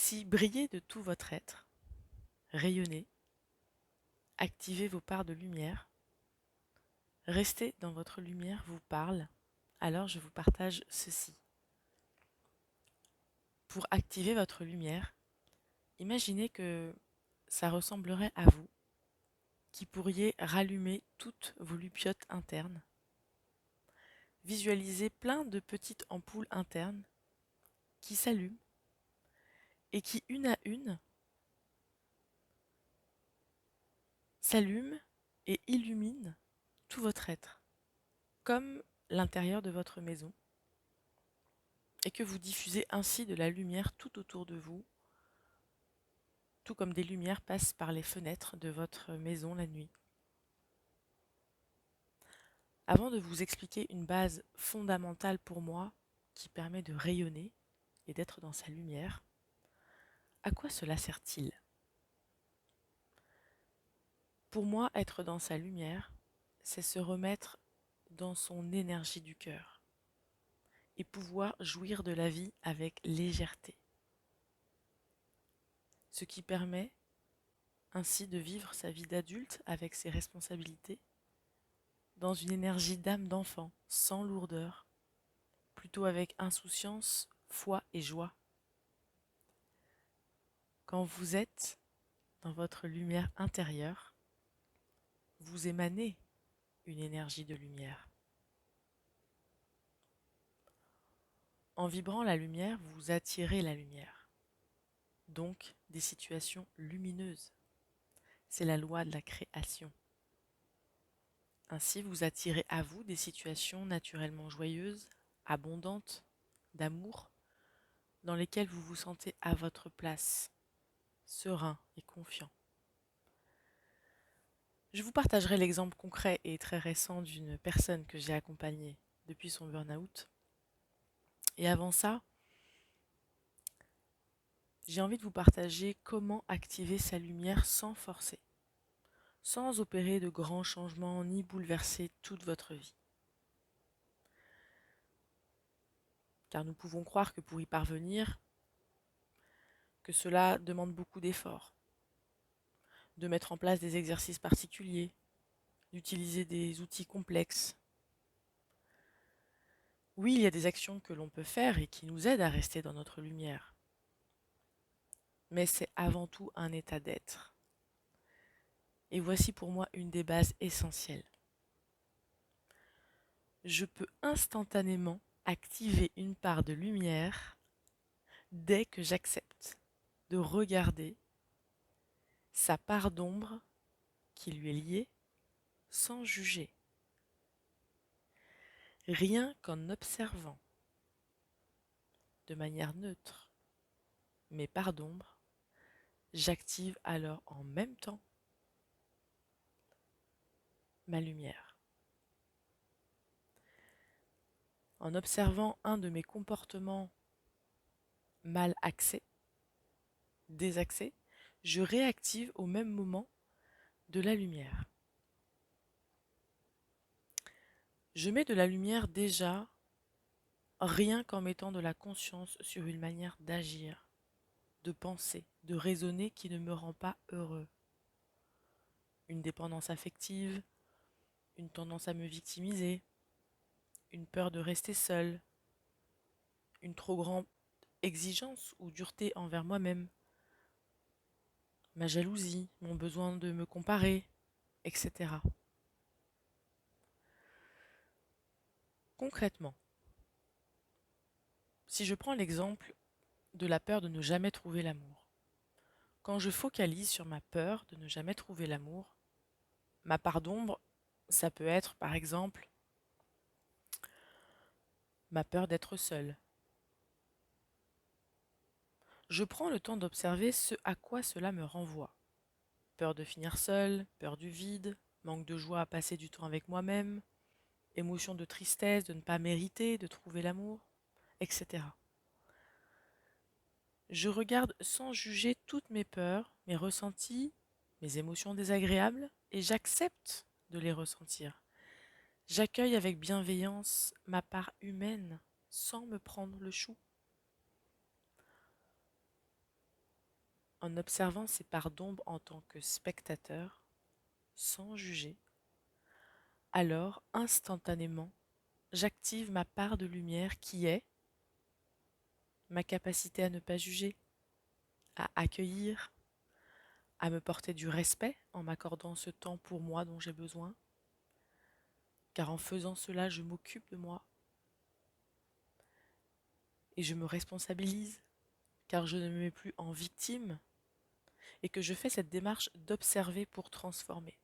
Si brillez de tout votre être, rayonnez, activez vos parts de lumière, restez dans votre lumière vous parle, alors je vous partage ceci. Pour activer votre lumière, imaginez que ça ressemblerait à vous, qui pourriez rallumer toutes vos lupiotes internes. Visualisez plein de petites ampoules internes qui s'allument et qui, une à une, s'allument et illuminent tout votre être, comme l'intérieur de votre maison, et que vous diffusez ainsi de la lumière tout autour de vous, tout comme des lumières passent par les fenêtres de votre maison la nuit. Avant de vous expliquer une base fondamentale pour moi qui permet de rayonner et d'être dans sa lumière, à quoi cela sert-il? Pour moi, être dans sa lumière, c'est se remettre dans son énergie du cœur et pouvoir jouir de la vie avec légèreté, ce qui permet ainsi de vivre sa vie d'adulte avec ses responsabilités dans une énergie d'âme d'enfant, sans lourdeur, plutôt avec insouciance, foi et joie. Quand vous êtes dans votre lumière intérieure, vous émanez une énergie de lumière. En vibrant la lumière, vous attirez la lumière, donc des situations lumineuses. C'est la loi de la création. Ainsi, vous attirez à vous des situations naturellement joyeuses, abondantes, d'amour, dans lesquelles vous vous sentez à votre place, serein et confiant. Je vous partagerai l'exemple concret et très récent d'une personne que j'ai accompagnée depuis son burn-out. Et avant ça, j'ai envie de vous partager comment activer sa lumière sans forcer, sans opérer de grands changements ni bouleverser toute votre vie. Car nous pouvons croire que pour y parvenir, que cela demande beaucoup d'efforts, de mettre en place des exercices particuliers, d'utiliser des outils complexes. Oui, il y a des actions que l'on peut faire et qui nous aident à rester dans notre lumière. Mais c'est avant tout un état d'être. Et voici pour moi une des bases essentielles. Je peux instantanément activer une part de lumière dès que j'accepte de regarder sa part d'ombre qui lui est liée sans juger. Rien qu'en observant de manière neutre mes parts d'ombre, j'active alors en même temps ma lumière. En observant un de mes comportements mal axés, désaxés, je réactive au même moment de la lumière. Je mets de la lumière déjà rien qu'en mettant de la conscience sur une manière d'agir, de penser, de raisonner qui ne me rend pas heureux. Une dépendance affective, une tendance à me victimiser, une peur de rester seule, une trop grande exigence ou dureté envers moi-même, ma jalousie, mon besoin de me comparer, etc. Concrètement, si je prends l'exemple de la peur de ne jamais trouver l'amour, quand je focalise sur ma peur de ne jamais trouver l'amour, ma part d'ombre, ça peut être par exemple ma peur d'être seule. Je prends le temps d'observer ce à quoi cela me renvoie. Peur de finir seule, peur du vide, manque de joie à passer du temps avec moi-même, émotion de tristesse de ne pas mériter, de trouver l'amour, etc. Je regarde sans juger toutes mes peurs, mes ressentis, mes émotions désagréables, et j'accepte de les ressentir. J'accueille avec bienveillance ma part humaine sans me prendre le chou. en observant ces parts d'ombre en tant que spectateur, sans juger, alors instantanément, j'active ma part de lumière qui est ma capacité à ne pas juger, à accueillir, à me porter du respect en m'accordant ce temps pour moi dont j'ai besoin, car en faisant cela, je m'occupe de moi et je me responsabilise, car je ne me mets plus en victime et que je fais cette démarche d'observer pour transformer.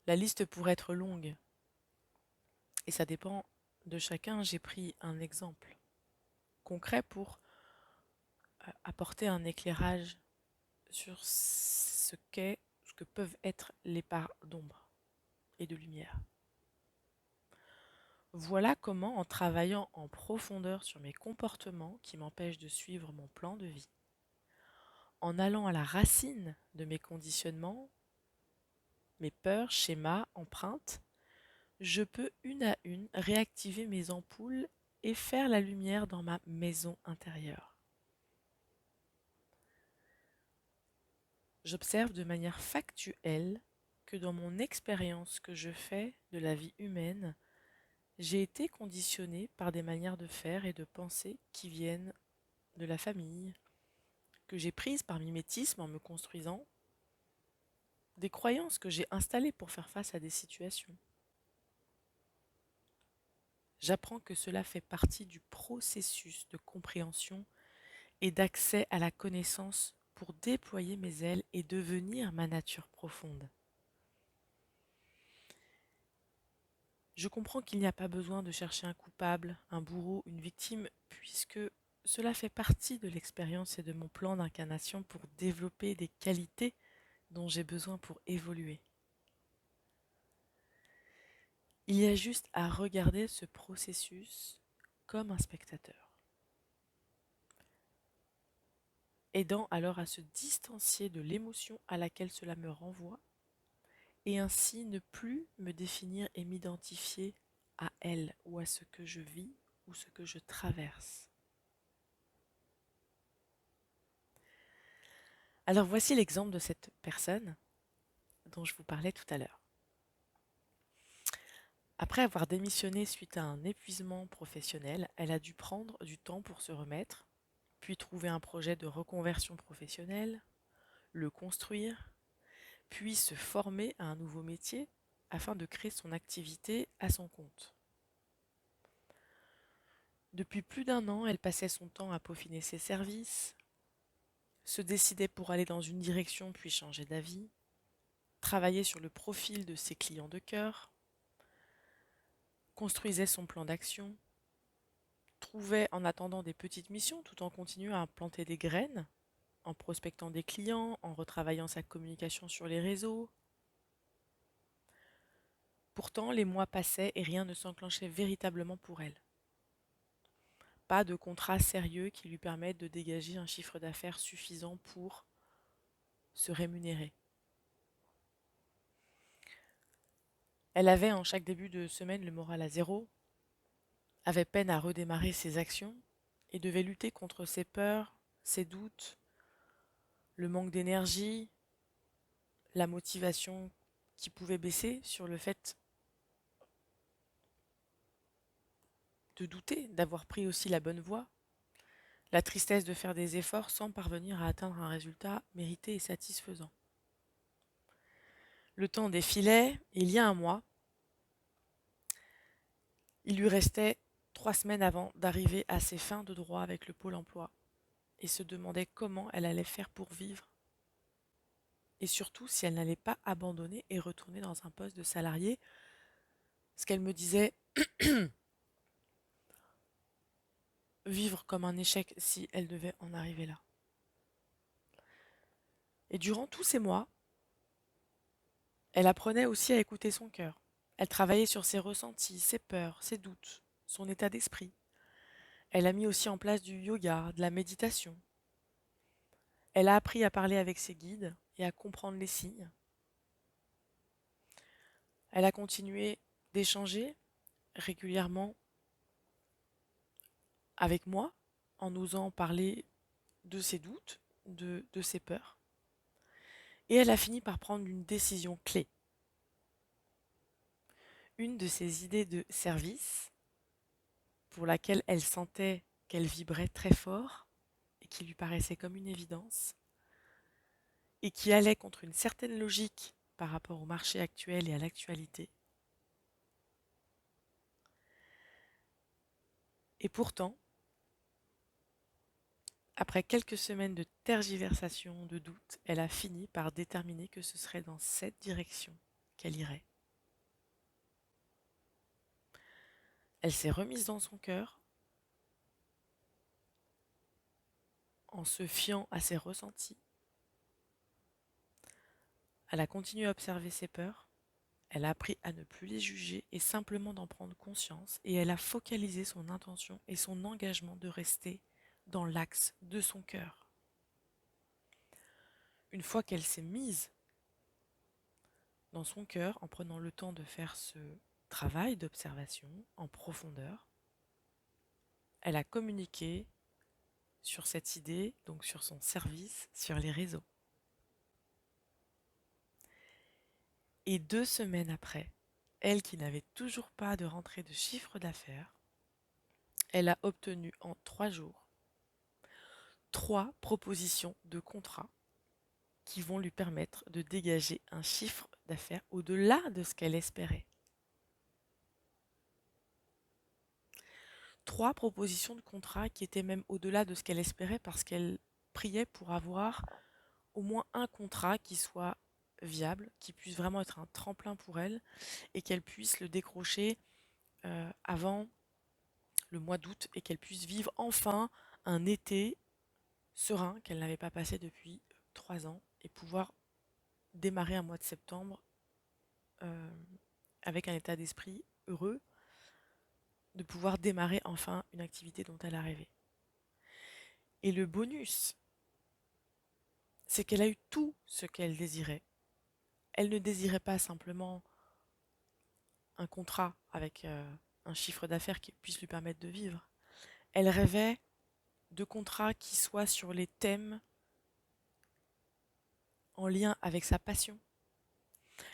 La liste pourrait être longue et ça dépend de chacun. J'ai pris un exemple concret pour apporter un éclairage sur ce que peuvent être les parts d'ombre et de lumière. Voilà comment, en travaillant en profondeur sur mes comportements qui m'empêchent de suivre mon plan de vie, en allant à la racine de mes conditionnements, mes peurs, schémas, empreintes, je peux une à une réactiver mes ampoules et faire la lumière dans ma maison intérieure. J'observe de manière factuelle que dans mon expérience que je fais de la vie humaine, j'ai été conditionnée par des manières de faire et de penser qui viennent de la famille, que j'ai prises par mimétisme en me construisant, des croyances que j'ai installées pour faire face à des situations. J'apprends que cela fait partie du processus de compréhension et d'accès à la connaissance pour déployer mes ailes et devenir ma nature profonde. Je comprends qu'il n'y a pas besoin de chercher un coupable, un bourreau, une victime, puisque cela fait partie de l'expérience et de mon plan d'incarnation pour développer des qualités dont j'ai besoin pour évoluer. Il y a juste à regarder ce processus comme un spectateur, aidant alors à se distancier de l'émotion à laquelle cela me renvoie et ainsi ne plus me définir et m'identifier à elle ou à ce que je vis ou ce que je traverse. Alors voici l'exemple de cette personne dont je vous parlais tout à l'heure. Après avoir démissionné suite à un épuisement professionnel, elle a dû prendre du temps pour se remettre, puis trouver un projet de reconversion professionnelle, le construire, puis se former à un nouveau métier afin de créer son activité à son compte. Depuis plus d'un an, elle passait son temps à peaufiner ses services, se décidait pour aller dans une direction puis changer d'avis, travaillait sur le profil de ses clients de cœur, construisait son plan d'action, trouvait en attendant des petites missions tout en continuant à planter des graines, en prospectant des clients, en retravaillant sa communication sur les réseaux. Pourtant, les mois passaient et rien ne s'enclenchait véritablement pour elle. Pas de contrat sérieux qui lui permette de dégager un chiffre d'affaires suffisant pour se rémunérer. Elle avait en chaque début de semaine le moral à zéro, avait peine à redémarrer ses actions et devait lutter contre ses peurs, ses doutes, le manque d'énergie, la motivation qui pouvait baisser sur le fait de douter, d'avoir pris aussi la bonne voie, la tristesse de faire des efforts sans parvenir à atteindre un résultat mérité et satisfaisant. Le temps défilait, et il y a un mois, il lui restait 3 semaines avant d'arriver à ses fins de droit avec le Pôle emploi et se demandait comment elle allait faire pour vivre et surtout si elle n'allait pas abandonner et retourner dans un poste de salarié, ce qu'elle me disait vivre comme un échec si elle devait en arriver là. Et durant tous ces mois, elle apprenait aussi à écouter son cœur. Elle travaillait sur ses ressentis, ses peurs, ses doutes, son état d'esprit. Elle a mis aussi en place du yoga, de la méditation. Elle a appris à parler avec ses guides et à comprendre les signes. Elle a continué d'échanger régulièrement avec moi en osant parler de ses doutes de ses peurs. Et elle a fini par prendre une décision clé. Une de ses idées de service, pour laquelle elle sentait qu'elle vibrait très fort et qui lui paraissait comme une évidence, et qui allait contre une certaine logique par rapport au marché actuel et à l'actualité. Et pourtant, après quelques semaines de tergiversation, de doute, elle a fini par déterminer que ce serait dans cette direction qu'elle irait. Elle s'est remise dans son cœur en se fiant à ses ressentis. Elle a continué à observer ses peurs. Elle a appris à ne plus les juger et simplement d'en prendre conscience. Et elle a focalisé son intention et son engagement de rester dans l'axe de son cœur. Une fois qu'elle s'est mise dans son cœur, en prenant le temps de faire ce travail d'observation en profondeur, elle a communiqué sur cette idée, donc sur son service, sur les réseaux. Et 2 semaines après, elle qui n'avait toujours pas de rentrée de chiffre d'affaires, elle a obtenu en 3 jours 3 propositions de contrat qui vont lui permettre de dégager un chiffre d'affaires au-delà de ce qu'elle espérait. 3 propositions de contrat qui étaient même au-delà de ce qu'elle espérait parce qu'elle priait pour avoir au moins un contrat qui soit viable, qui puisse vraiment être un tremplin pour elle et qu'elle puisse le décrocher avant le mois d'août et qu'elle puisse vivre enfin un été serein qu'elle n'avait pas passé depuis 3 ans et pouvoir démarrer un mois de septembre euh, avec un état d'esprit heureux, de pouvoir démarrer enfin une activité dont elle a rêvé. Et le bonus, c'est qu'elle a eu tout ce qu'elle désirait. Elle ne désirait pas simplement un contrat avec un chiffre d'affaires qui puisse lui permettre de vivre. Elle rêvait de contrats qui soient sur les thèmes en lien avec sa passion.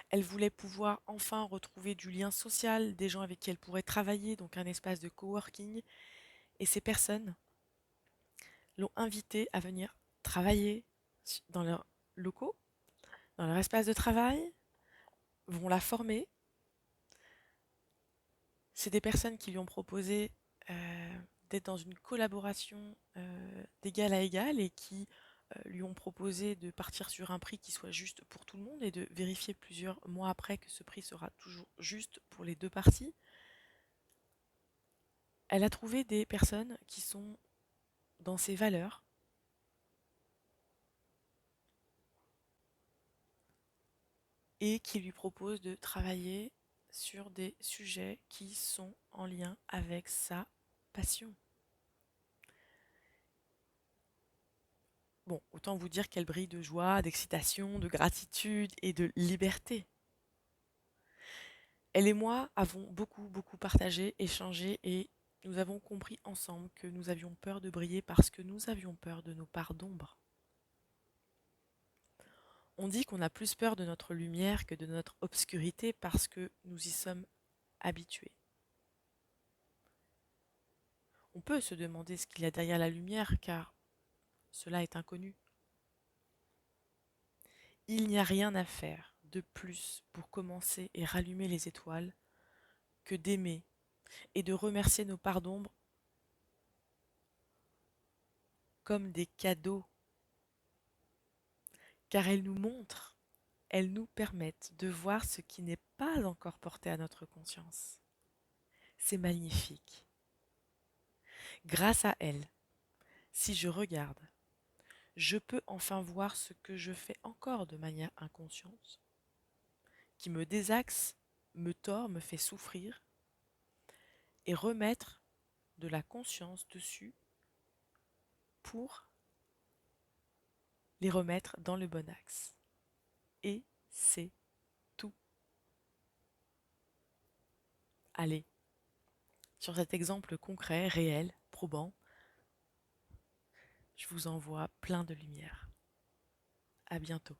Elle voulait pouvoir enfin retrouver du lien social, des gens avec qui elle pourrait travailler, donc un espace de coworking. Et ces personnes l'ont invitée à venir travailler dans leurs locaux, dans leur espace de travail, vont la former. C'est des personnes qui lui ont proposé d'être dans une collaboration d'égal à égal et qui lui ont proposé de partir sur un prix qui soit juste pour tout le monde et de vérifier plusieurs mois après que ce prix sera toujours juste pour les deux parties. Elle a trouvé des personnes qui sont dans ses valeurs et qui lui proposent de travailler sur des sujets qui sont en lien avec sa passion. Bon, autant vous dire qu'elle brille de joie, d'excitation, de gratitude et de liberté. Elle et moi avons beaucoup, beaucoup partagé, échangé et nous avons compris ensemble que nous avions peur de briller parce que nous avions peur de nos parts d'ombre. On dit qu'on a plus peur de notre lumière que de notre obscurité parce que nous y sommes habitués. On peut se demander ce qu'il y a derrière la lumière car cela est inconnu. Il n'y a rien à faire de plus pour commencer et rallumer les étoiles que d'aimer et de remercier nos parts d'ombre comme des cadeaux, car elles nous montrent, elles nous permettent de voir ce qui n'est pas encore porté à notre conscience. C'est magnifique. Grâce à elles, si je regarde, je peux enfin voir ce que je fais encore de manière inconsciente, qui me désaxe, me tord, me fait souffrir, et remettre de la conscience dessus pour les remettre dans le bon axe. Et c'est tout. Allez, sur cet exemple concret, réel, probant, je vous envoie plein de lumière. À bientôt.